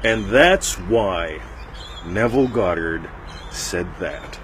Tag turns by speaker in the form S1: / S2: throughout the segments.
S1: And that's why Neville Goddard said that.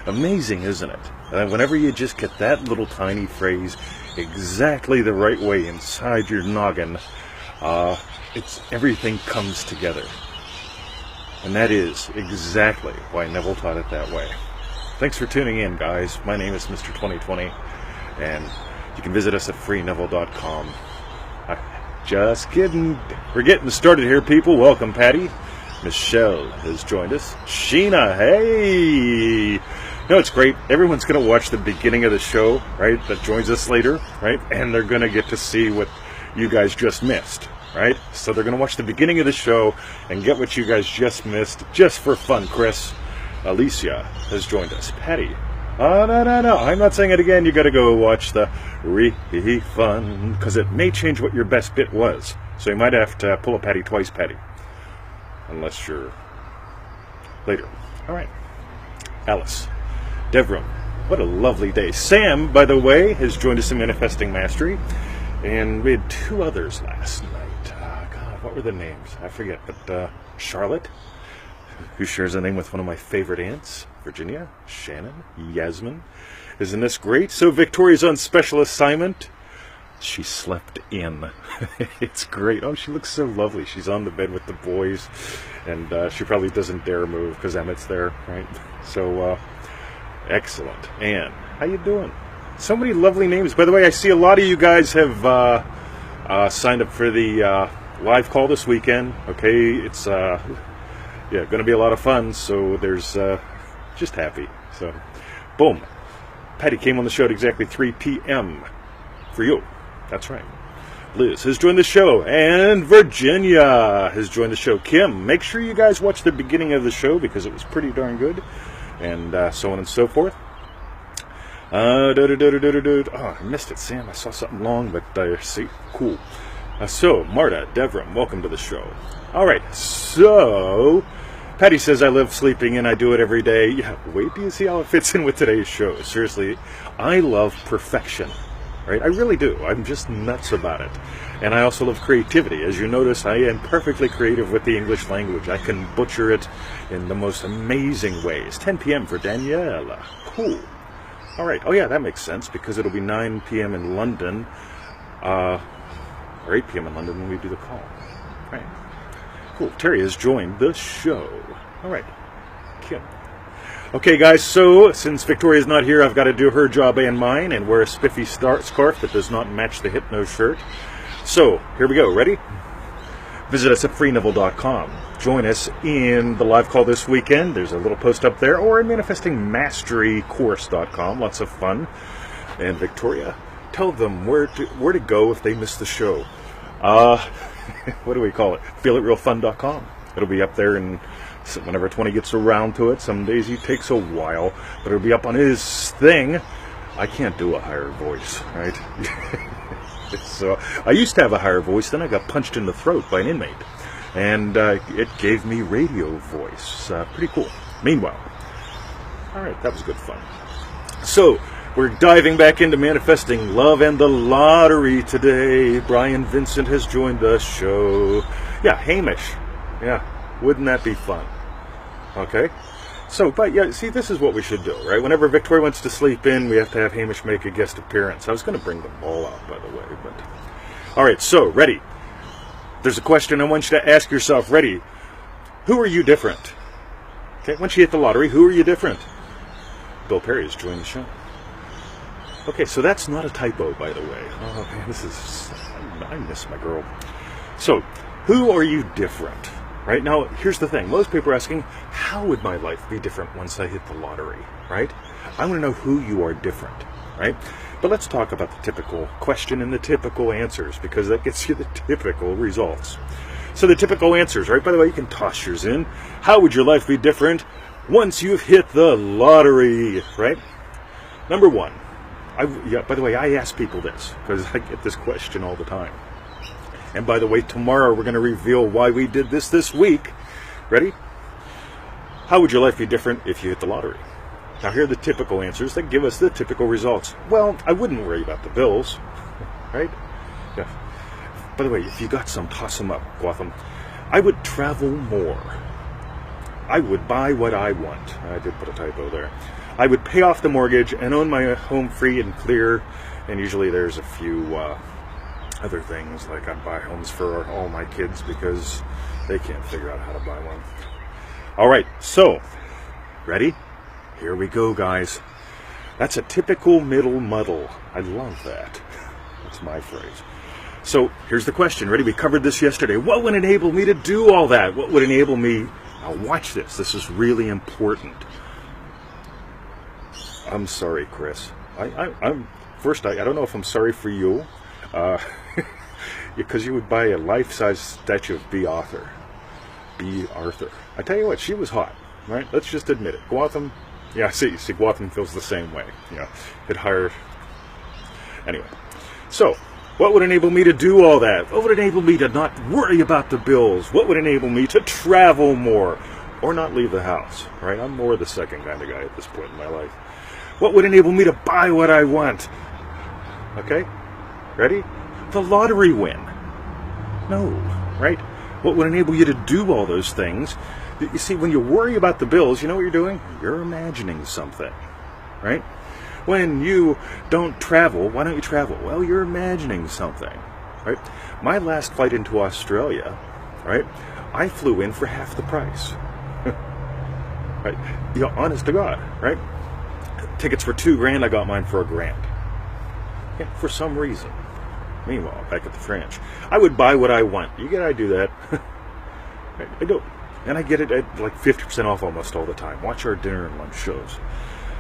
S1: Amazing, isn't it? Whenever you just get that little tiny phrase exactly the right way inside your noggin, everything comes together. And that is exactly why Neville taught it that way. Thanks for tuning in, guys. My name is Mr. 2020, and you can visit us at freeneville.com. Just kidding. We're getting started here, people. Welcome, Patty. Michelle has joined us. Sheena, hey! No, it's great. Everyone's going to watch the beginning of the show, right, that joins us later, right? And they're going to get to see what you guys just missed, right? So they're going to watch the beginning of the show and get what you guys just missed, just for fun. Chris, Alicia has joined us. Patty, oh, no. I'm not saying it again. You got to go watch the refund, because it may change what your best bit was. So you might have to pull a Patty twice, Patty. Unless you're later. All right. Alice. Devram, what a lovely day. Sam, by the way, has joined us in Manifesting Mastery. And we had two others last night. God, what were the names? I forget. But Charlotte, who shares a name with one of my favorite aunts. Virginia, Shannon, Yasmin. Isn't this great? So Victoria's on special assignment. She slept in. It's great. Oh, she looks so lovely. She's on the bed with the boys. And she probably doesn't dare move because Emmett's there, right? So, excellent. Anne, how you doing? So many lovely names. By the way, I see a lot of you guys have signed up for the live call this weekend. Okay, it's going to be a lot of fun. So there's just happy. So, boom. Patty came on the show at exactly 3 p.m. for you. That's right. Liz has joined the show, and Virginia has joined the show. Kim, make sure you guys watch the beginning of the show because it was pretty darn good, and so on and so forth. Oh, I missed it, Sam. I saw something long, but see, cool. So, Marta, Devram, welcome to the show. All right, so Patty says I love sleeping and I do it every day. Yeah, wait till you see how it fits in with today's show. Seriously, I love perfection. Right? I really do. I'm just nuts about it. And I also love creativity. As you notice, I am perfectly creative with the English language. I can butcher it in the most amazing ways. 10 p.m. for Daniela. Cool. All right. Oh, yeah, that makes sense because it'll be 9 p.m. in London, or 8 p.m. in London when we do the call. Right. Cool. Terry has joined the show. All right. Kim. Okay, guys, so since Victoria's not here, I've got to do her job and mine and wear a spiffy scarf that does not match the Hypno shirt. So, here we go. Ready? Visit us at freeneville.com. Join us in the live call this weekend. There's a little post up there, or at manifestingmasterycourse.com. Lots of fun. And Victoria, tell them where to go if they miss the show. What do we call it? feelitrealfun.com. It'll be up there and whenever 20 gets around to it. Some days he takes a while, but it'll be up on his thing. I can't do a higher voice, right? So I used to have a higher voice, then I got punched in the throat by an inmate, and it gave me radio voice. Pretty cool. Meanwhile, all right, that was good fun. So we're diving back into manifesting love and the lottery today. Brian Vincent has joined the show. Yeah, Hamish. Yeah, wouldn't that be fun? Okay, so, but yeah, see, this is what we should do, right? Whenever Victoria wants to sleep in, we have to have Hamish make a guest appearance. I was going to bring them all out, by the way, but... All right, so, ready. There's a question I want you to ask yourself. Ready. Who are you different? Okay, once you hit the lottery, who are you different? Bill Perry has joined the show. Okay, so that's not a typo, by the way. Oh, man, this is... I miss my girl. So, who are you different? Right now, here's the thing. Most people are asking, how would my life be different once I hit the lottery, right? I want to know who you are different, right? But let's talk about the typical question and the typical answers, because that gets you the typical results. So the typical answers, right? By the way, you can toss yours in. How would your life be different once you've hit the lottery, right? Number one. By the way, I ask people this, because I get this question all the time. And by the way, tomorrow we're going to reveal why we did this week. Ready? How would your life be different if you hit the lottery? Now, here are the typical answers that give us the typical results. Well, I wouldn't worry about the bills, right? Yeah. By the way, if you got some, toss them up, Gotham. I would travel more. I would buy what I want. I did put a typo there. I would pay off the mortgage and own my home free and clear. And usually there's a few other things, like I'd buy homes for all my kids because they can't figure out how to buy one. All right, so, ready? Here we go, guys. That's a typical middle muddle. I love that. That's my phrase. So, here's the question. Ready? We covered this yesterday. What would enable me to do all that? What would enable me... Now, watch this. This is really important. I'm sorry, Chris. I'm first, I don't know if I'm sorry for you. Because you would buy a life-size statue of B. Arthur. I tell you what, she was hot, right? Let's just admit it. Gotham, yeah, see, Gotham feels the same way. It hired... Anyway, so, what would enable me to do all that? What would enable me to not worry about the bills? What would enable me to travel more? Or not leave the house, right? I'm more the second kind of guy at this point in my life. What would enable me to buy what I want? Okay? Ready? The lottery win. No, right? What would enable you to do all those things? You see, when you worry about the bills, you know what you're doing? You're imagining something, right? When you don't travel, why don't you travel? Well, you're imagining something, right? My last flight into Australia, right? I flew in for half the price. Right? Honest to God, right? Tickets for $2,000, I got mine for $1,000. Yeah, for some reason. Meanwhile, back at the French, I would buy what I want. You get I do that. Right? I do. And I get it at like 50% off almost all the time. Watch our dinner and lunch shows.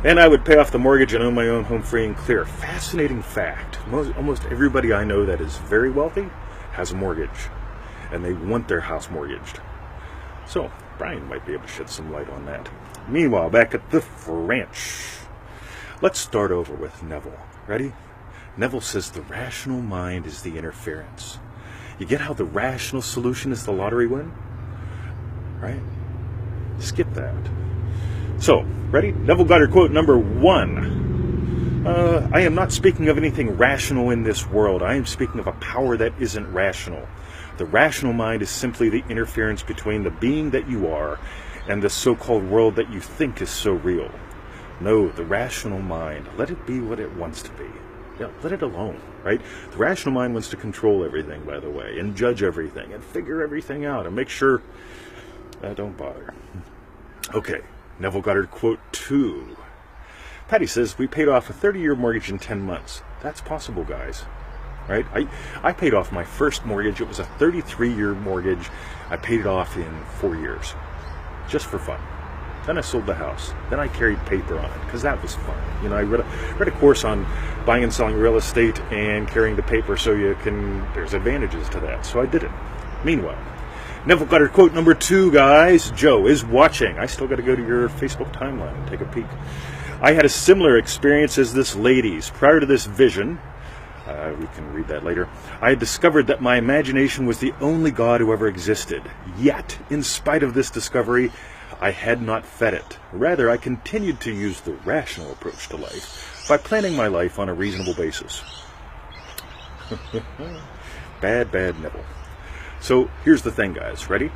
S1: And I would pay off the mortgage and own my own home free and clear. Fascinating fact. Almost everybody I know that is very wealthy has a mortgage. And they want their house mortgaged. So, Brian might be able to shed some light on that. Meanwhile, back at the French. Let's start over with Neville. Ready? Neville says the rational mind is the interference. You get how the rational solution is the lottery win? Right? Skip that. So, ready? Neville Goddard quote number 1. I am not speaking of anything rational in this world. I am speaking of a power that isn't rational. The rational mind is simply the interference between the being that you are and the so-called world that you think is so real. No, the rational mind, let it be what it wants to be. Yeah, let it alone, right? The rational mind wants to control everything, by the way, and judge everything, and figure everything out, and make sure... don't bother. Okay, Neville Goddard quote 2. Patty says, we paid off a 30-year mortgage in 10 months. That's possible, guys. Right? I paid off my first mortgage. It was a 33-year mortgage. I paid it off in 4 years, just for fun. Then I sold the house. Then I carried paper on it, because that was fun. I read a course on buying and selling real estate and carrying the paper, so there's advantages to that. So I did it. Meanwhile, Neville Goddard quote number 2, guys. Joe is watching. I still got to go to your Facebook timeline and take a peek. I had a similar experience as this lady's. Prior to this vision, we can read that later, I had discovered that my imagination was the only God who ever existed. Yet, in spite of this discovery, I had not fed it. Rather, I continued to use the rational approach to life by planning my life on a reasonable basis. Bad Neville. So, here's the thing, guys. Ready?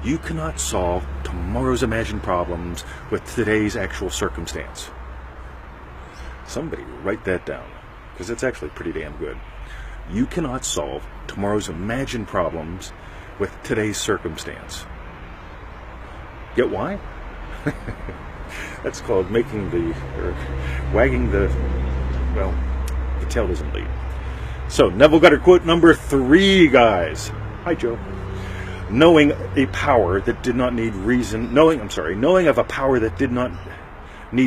S1: You cannot solve tomorrow's imagined problems with today's actual circumstance. Somebody write that down, because it's actually pretty damn good. You cannot solve tomorrow's imagined problems with today's circumstance. Get why? That's called wagging the tail doesn't lead. So, Neville Goddard quote number 3, guys. Hi, Joe. Knowing of a power that did not need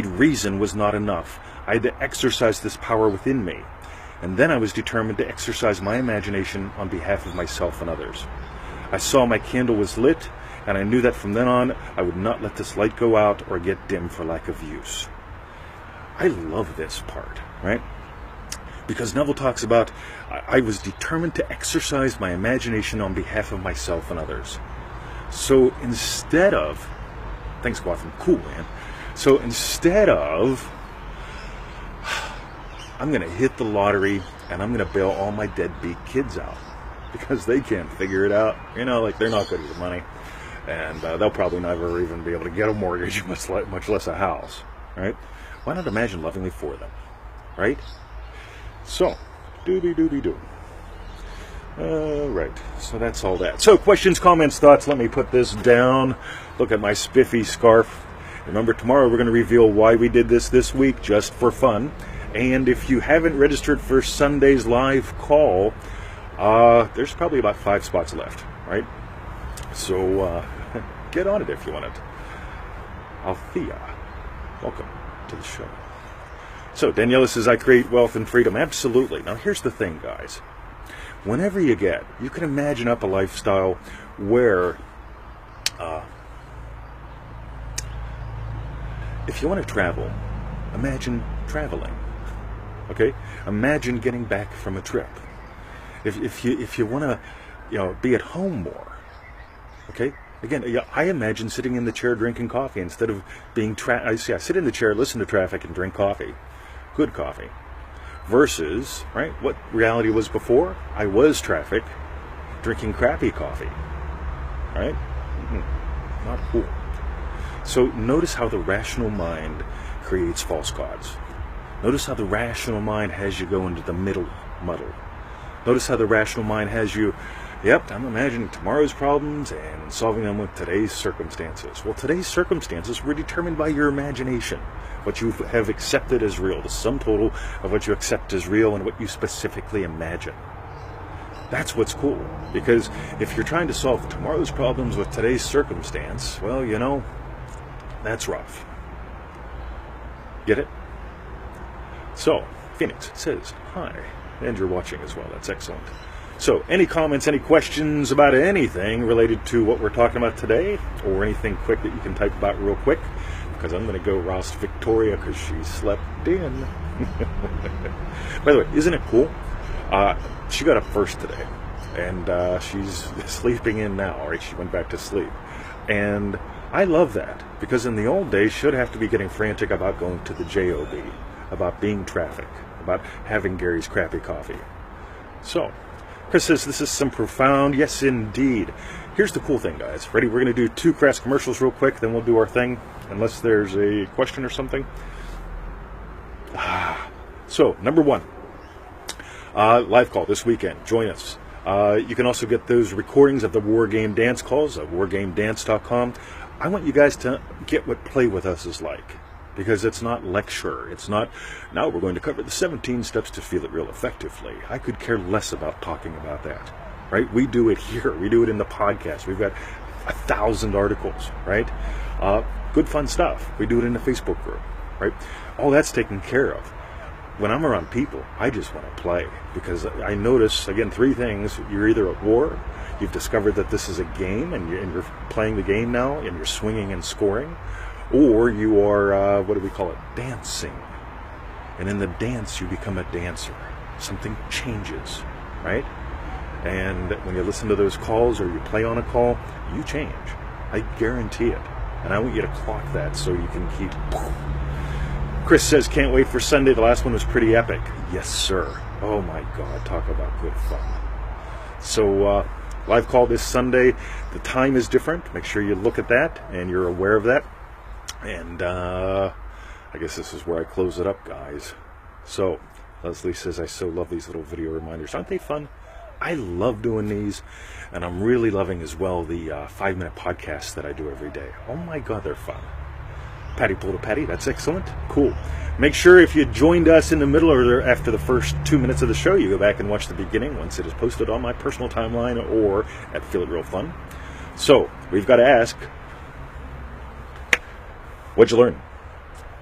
S1: reason was not enough. I had to exercise this power within me. And then I was determined to exercise my imagination on behalf of myself and others. I saw my candle was lit, and I knew that from then on, I would not let this light go out or get dim for lack of use. I love this part, right? Because Neville talks about, I was determined to exercise my imagination on behalf of myself and others. So instead of, thanks Gotham, cool man. So instead of, I'm going to hit the lottery and I'm going to bail all my deadbeat kids out. because they can't figure it out. You know, like, they're not good with money, and they'll probably never even be able to get a mortgage, much less a house, right? Why not imagine lovingly for them, right? So, doody-doody-doo. Right, so that's all that. So, questions, comments, thoughts, let me put this down. Look at my spiffy scarf. Remember, tomorrow we're going to reveal why we did this week, just for fun. And if you haven't registered for Sunday's live call, there's probably about 5 spots left, right? So, get on it if you want it. Althea, welcome to the show. So, Daniela says, I create wealth and freedom. Absolutely. Now, here's the thing, guys. Whenever you can imagine up a lifestyle where, if you want to travel, imagine traveling. Okay? Imagine getting back from a trip. If you want to, be at home more. Okay? Again, I imagine sitting in the chair drinking coffee instead of being I sit in the chair, listen to traffic, and drink coffee. Good coffee. Versus, right, what reality was before? I was traffic, drinking crappy coffee. Right? Not cool. So notice how the rational mind creates false gods. Notice how the rational mind has you go into the muddle. Notice how the rational mind has you, yep, I'm imagining tomorrow's problems and solving them with today's circumstances. Well, today's circumstances were determined by your imagination. What you have accepted as real, the sum total of what you accept as real and what you specifically imagine. That's what's cool. Because if you're trying to solve tomorrow's problems with today's circumstance, well, that's rough. Get it? So, Phoenix says, hi. And you're watching as well. That's excellent. So, any comments, any questions about anything related to what we're talking about today? Or anything quick that you can type about real quick? Because I'm going to go roast Victoria because she slept in. By the way, isn't it cool? She got up first today. And she's sleeping in now. Right? She went back to sleep. And I love that. Because in the old days, she'd have to be getting frantic about going to the JOB. About being traffic. About having Gary's crappy coffee. So, Chris says, this is some profound, yes indeed. Here's the cool thing, guys. Ready? We're going to do 2 crass commercials real quick, then we'll do our thing. Unless there's a question or something. So, number 1. Live call this weekend. Join us. You can also get those recordings of the War Game Dance calls at wargamedance.com. I want you guys to get what Play With Us is like. Because it's not lecture. It's not, now we're going to cover the 17 steps to feel it real effectively. I could care less about talking about that. Right? We do it here. We do it in the podcast. We've got 1,000 articles. Right? Good fun stuff. We do it in the Facebook group. Right? All that's taken care of. When I'm around people, I just want to play. Because I notice, again, 3 things. You're either at war, you've discovered that this is a game, and you're playing the game now, and you're swinging and scoring. Or you are, what do we call it, dancing. And in the dance, you become a dancer. Something changes, right? And when you listen to those calls or you play on a call, you change. I guarantee it. And I want you to clock that so you can keep... Chris says, can't wait for Sunday. The last one was pretty epic. Yes, sir. Oh, my God. Talk about good fun. So, live call this Sunday. The time is different. Make sure you look at that and you're aware of that. And I guess this is where I close it up, guys. So, Leslie says, I so love these little video reminders. Aren't they fun? I love doing these. And I'm really loving as well the 5-minute podcasts that I do every day. Oh my God, they're fun. Patty pull to Patty, that's excellent. Cool. Make sure if you joined us in the middle or after the first 2 minutes of the show, you go back and watch the beginning once it is posted on my personal timeline or at Feel It Real Fun. So, we've got to ask, what'd you learn?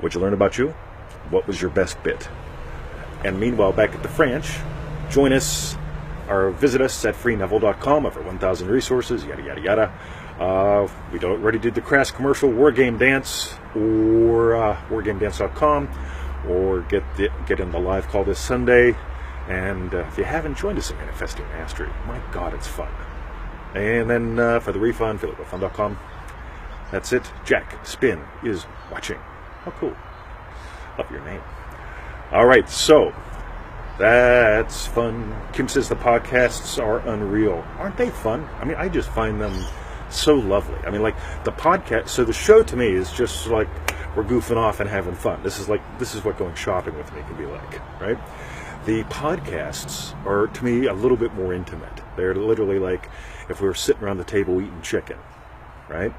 S1: What'd you learn about you? What was your best bit? And meanwhile, back at the French, join us or visit us at freeneville.com. Over 1,000 resources, yada, yada, yada. We already did the crass commercial, War Game Dance, or wargamedance.com, or get in the live call this Sunday. And if you haven't joined us in Manifesting Mastery, my God, it's fun. And then for the refund, feelitwithfun.com. That's it. Jack Spin is watching. Oh, cool. Love your name. All right, so That's fun. Kim says the podcasts are unreal. Aren't they fun? I mean, I just find them so lovely. I mean, like the podcast. So the show to me is just like we're goofing off and having fun. This is what going shopping with me can be like, right? The podcasts are to me a little bit more intimate. They're literally like if we were sitting around the table eating chicken, right?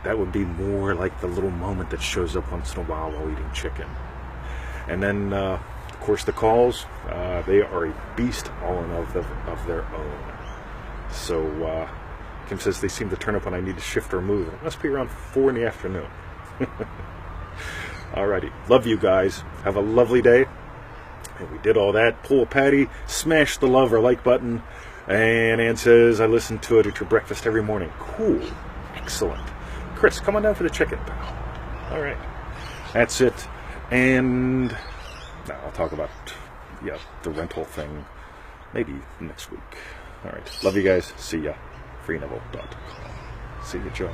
S1: that would be more like the little moment that shows up once in a while eating chicken. And then, of course, the calls, they are a beast all in of their own. So, Kim says they seem to turn up when I need to shift or move. It must be around 4 in the afternoon. Alrighty. Love you guys. Have a lovely day. And we did all that. Pull a patty, smash the love or like button. And Ann says, I listen to it at your breakfast every morning. Cool. Excellent. Chris, come on down for the chicken, pal. All right. That's it. And now I'll talk about the rental thing maybe next week. All right. Love you guys. See ya. FreeNeville.com. See you, Joe.